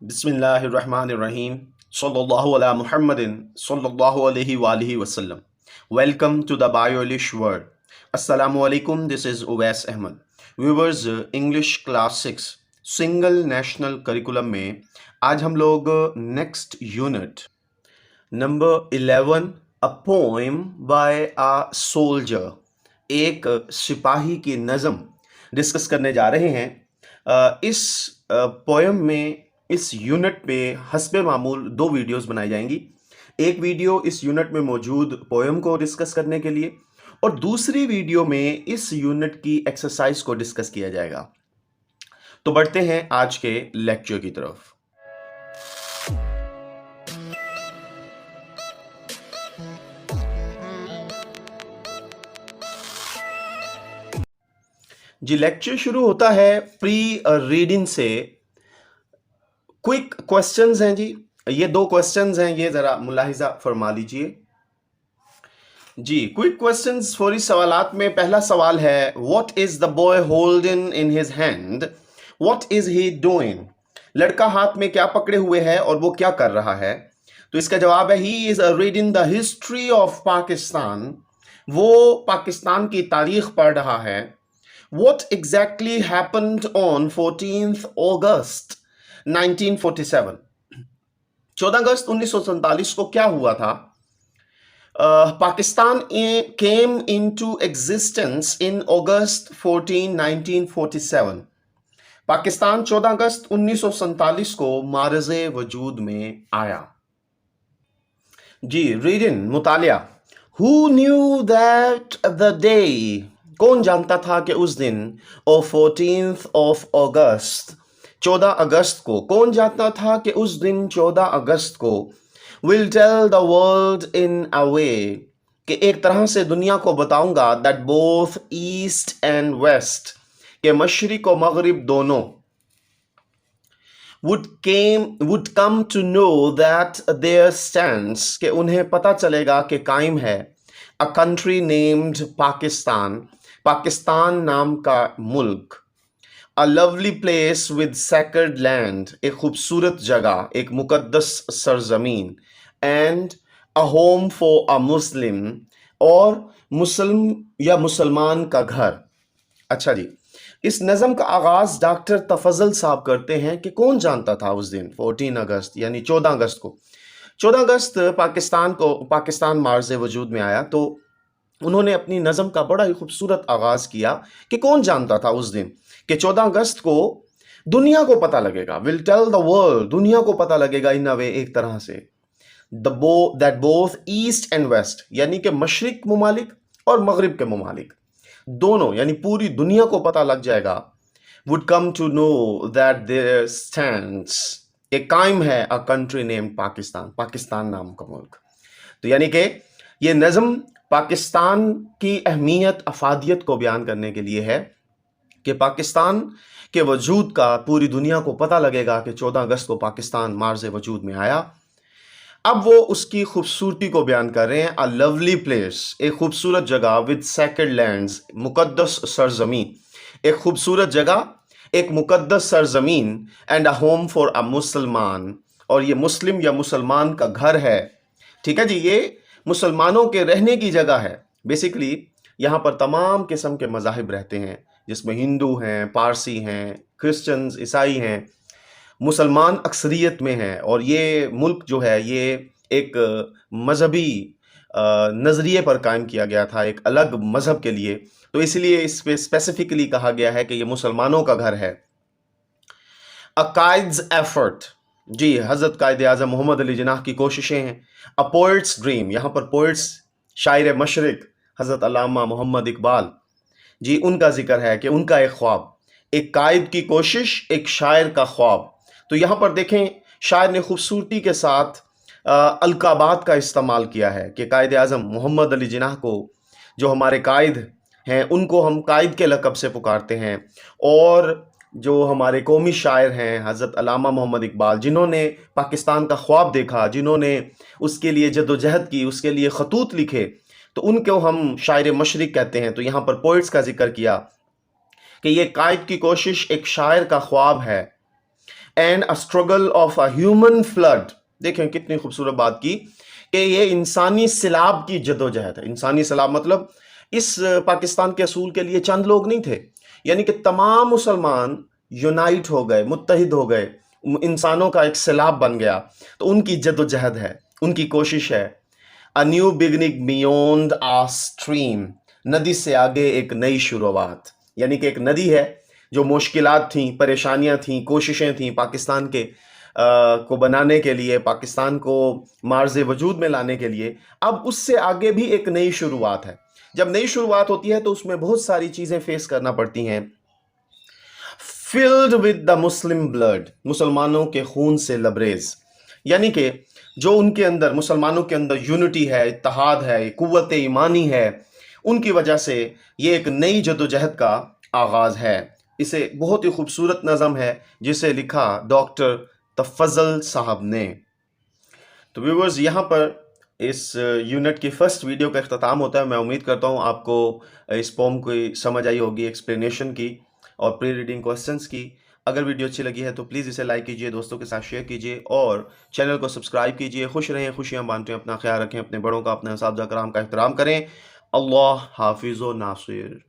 Bismillahirrahmanirrahim. Sallallahu ala Muhammadin. Sallallahu alayhi wa alihi wasallam. Welcome to the Bioilish World. Assalamu alaikum. This is Uwais Ahmad. Viewers, English Class 6 single national curriculum में आज हम लोग next unit number 11 a poem by a soldier, एक सिपाही की नज़म discuss करने जा रहे हैं। इस पोएम में इस यूनिट में हस्बे मामूल दो वीडियोस बनाई जाएंगी। एक वीडियो इस यूनिट में मौजूद पोएम को डिस्कस करने के लिए और दूसरी वीडियो में इस यूनिट की एक्सरसाइज को डिस्कस किया जाएगा। तो बढ़ते हैं आज के लेक्चर की तरफ। जी, लेक्चर शुरू होता है प्री रीडिंग से। क्विक क्वेश्चंस हैं जी, ये दो क्वेश्चंस हैं, ये जरा मुलाहिजा फरमा लीजिए जी। क्विक क्वेश्चंस फौरी सवालात में पहला सवाल है, what is the boy holding in his hand, what is he doing. लड़का हाथ में क्या पकड़े हुए है और वो क्या कर रहा है। तो इसका जवाब है, he is reading the history of Pakistan, वो पाकिस्तान की तारीख पढ़ रहा है। What exactly happened on 14th August 1947? 14 अगस्त 1947 को क्या हुआ था? Pakistan came into existence in August 14, 1947. Pakistan 14 अगस्त 1947 को मारज़े वजूद में आया। जी, reading मुतालिया। Who knew that the day, कौन जानता था कि उस दिन, और 14th of August 14 अगस्त को, कौन जानता था कि उस दिन 14 अगस्त को, will tell the world in a way, कि एक तरह से दुनिया को बताऊंगा, that both east and west, कि मशरिक और मगरिब दोनों, would come to know that there stands, कि उन्हें पता चलेगा कि कायम है, a country named Pakistan, Pakistan नाम का मुल्क, a lovely place with sacred land, एक खूबसूरत जगह, एक मुकद्दस सरजमीन, and a home for a Muslim, और मुस्लिम या मुसलमान का घर। अच्छा जी, इस नज़म का आगाज़ डॉक्टर तफज़ल साहब करते हैं कि कौन जानता था उस दिन 14 अगस्त यानी 14 अगस्त को। 14 अगस्त पाकिस्तान मार्ज़े वजूद में आया, तो उन्होंने अपनी नज़म का बड़ा ही खूबसूरत आगाज़ किया कि कौन जानता था उस दिन कि 14 अगस्त को दुनिया को पता लगेगा, विल टेल द वर्ल्ड, दुनिया को पता लगेगा इन अ वे, एक तरह से, that both east and west, यानी कि मशरिक ममालिक और मगरिब के ममालिक दोनों, यानी पूरी दुनिया को पता लग जाएगा, would come to know that there stands, एक कायम है, a country name Pakistan, Pakistan नाम का मुल्क। तो यानी कि ये नज़म पाकिस्तान की अहमियत, अफादियत को बयान करने के लिए है कि पाकिस्तान के वजूद का पूरी दुनिया को पता लगेगा कि 14 अगस्त को पाकिस्तान मार्ज़े वजूद में आया। अब वो उसकी खूबसूरती को बयान कर रहे हैं, अ लवली प्लेस, एक खूबसूरत जगह, विद सैक्रेड लैंड्स, मुकद्दस सरजमीन, एक खूबसूरत जगह, एक मुकद्दस सरजमीन, and a home for a मुसलमान, और ये मुस्लिम या मुसलमान का घर है। ठीक है जी, ये मुसलमानों के रहने की जगह है। बेसिकली यहाँ पर तमाम किस्म के मज़ाहिब रहते हैं, जिसमें हिंदू हैं, पारसी हैं, क्रिश्चियंस, ईसाई हैं, मुसलमान अक्सरियत में हैं, और ये मुल्क जो है ये एक मजहबी नज़रिए पर कायम किया गया था, एक अलग मज़हब के लिए, तो इसलिए इस पर स्पेसिफिकली कहा गया है कि ये मुसलमानों का घर है। अ कायद्स एफर्ट, जी, हज़रत कायद आज़म मोहम्मद अली जिन्नाह की कोशिशें हैं। अ पोइट्स ड्रीम, यहाँ पर पोइट्स, शायर मशरिक हज़रत अल्लामा मोहम्मद इकबाल जी, उनका जिक्र है कि उनका एक ख्वाब, एक कायद की कोशिश, एक शायर का ख्वाब। तो यहाँ पर देखें, शायर ने खूबसूरती के साथ अलकाबात का इस्तेमाल किया है कि कायद आज़म मोहम्मद अली जिन्नाह को, जो हमारे कायद हैं, उनको हम कायद के लक़ब से पुकारते हैं, और जो हमारे कौमी शायर हैं हज़रत अल्लामा मोहम्मद इकबाल, जिन्होंने पाकिस्तान का ख्वाब देखा, जिन्होंने उसके लिए जद्दोजहद की, उसके लिए ख़तूत लिखे, तो उनको हम शायर मशरिक कहते हैं। तो यहाँ पर पोइट्स का जिक्र किया कि ये कायद की कोशिश एक शायर का ख्वाब है, and a struggle of a human flood. देखें कितनी खूबसूरत बात की कि ये इंसानी सिलाब की जदोजहद है। इंसानी सिलाब मतलब इस पाकिस्तान के असूल के लिए चंद लोग नहीं थे, यानी कि तमाम मुसलमान यूनाइट हो गए, मुत्तहिद हो गए, इंसानों का एक सैलाब बन गया। तो उनकी जद्दोजहद है, उनकी कोशिश है। A new beginning beyond a stream, नदी से आगे एक नई शुरुआत। यानी कि एक नदी है, जो मुश्किलात थी, परेशानियां थी, कोशिशें थी पाकिस्तान के को बनाने के लिए, पाकिस्तान को मार्ज वजूद में लाने के लिए, अब उससे आगे भी एक नई शुरुआत है। जब नई शुरुआत होती है तो उसमें बहुत सारी चीज़ें फेस करना पड़ती हैं। Filled with the Muslim blood, मुसलमानों के खून से लबरेज, यानी कि जो उनके अंदर, मुसलमानों के अंदर यूनिटी है, इत्तेहाद है, कुव्वत ईमानी है, उनकी वजह से ये एक नई जदोजहद का आगाज़ है। इसे बहुत ही खूबसूरत नज़म है जिसे लिखा डॉक्टर तफज़ल साहब ने। तो व्यूवर्स, यहाँ पर इस यूनिट की फर्स्ट वीडियो का इख्तिताम होता है। मैं उम्मीद करता हूँ आपको इस पोम की समझ आई होगी, एक्सप्लेनेशन की और प्री रीडिंग क्वेश्चंस की। अगर वीडियो अच्छी लगी है तो प्लीज़ इसे लाइक कीजिए, दोस्तों के साथ शेयर कीजिए और चैनल को सब्सक्राइब कीजिए। खुश रहें, खुशियाँ बांटें, अपना ख्याल रखें, अपने बड़ों का, अपने असातिज़ा कराम का एहतराम करें। अल्लाह हाफिज़ व नासिर।